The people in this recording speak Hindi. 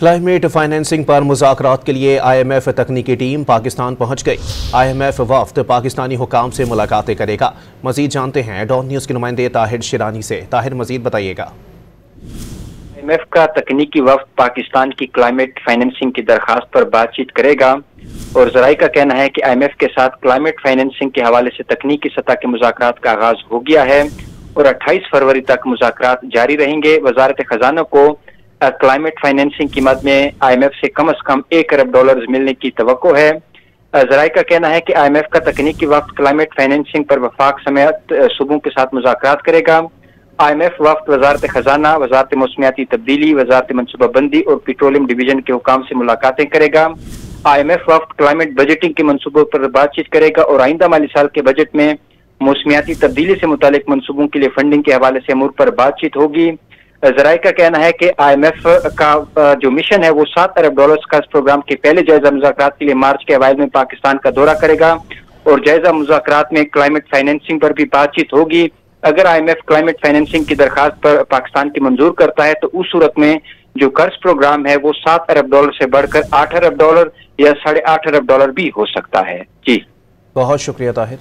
क्लाइमेट फाइनेंसिंग पर मुज़ाकरात के लिए IMF तकनीकी टीम पाकिस्तान पहुंच गई। IMF वफ्द पाकिस्तानी हुकाम से मुलाकातें करेगा। मजीद जानते हैं डॉन न्यूज़ के नुमाइंदे ताहिर शिरानी से। ताहिर, मजीद बताइएगा। IMF का तकनीकी वफ्द पाकिस्तान की क्लाइमेट फाइनेंसिंग की दरखास्त पर बातचीत करेगा और ज़राई का कहना है कि IMF के साथ क्लाइमेट फाइनेंसिंग के हवाले से तकनीकी सतह के मुज़ाकरात का आगाज हो गया है और 28 फरवरी तक मुज़ाकरात जारी रहेंगे। वजारत खजाना को क्लाइमेट फाइनेंसिंग की मद में IMF से कम $1 अरब मिलने की तवक्को है। ज़राई का कहना है कि IMF का तकनीकी वफ्द क्लाइमेट फाइनेंसिंग पर वफाक समेत सूबों के साथ मुज़ाकरात करेगा। IMF वफ्द वजारत खजाना, वजारत मौसमियाती तब्दीली, वजारत मनसूबाबंदी और पेट्रोलियम डिवीजन के हुकाम से मुलाकातें करेगा। IMF वफ्द क्लाइमेट बजटिंग के मनसूबों पर बातचीत करेगा और आइंदा माली साल के बजट में मौसमियाती तब्दीली से मुतालिक मनसूबों के लिए फंडिंग के हवाले से अमूर पर बातचीत होगी। ज़राई का कहना है कि IMF का जो मिशन है वो $7 अरब का इस प्रोग्राम के पहले जायजा मुज़ाकरात के लिए मार्च के अवाइल में पाकिस्तान का दौरा करेगा और जायजा मुज़ाकरात में क्लाइमेट फाइनेंसिंग पर भी बातचीत होगी। अगर IMF क्लाइमेट फाइनेंसिंग की दरखास्त पर पाकिस्तान की मंजूर करता है तो उस सूरत में जो कर्ज प्रोग्राम है वो $7 अरब से बढ़कर $8 अरब या $8.5 अरब भी हो सकता है। जी, बहुत शुक्रिया ताहिर।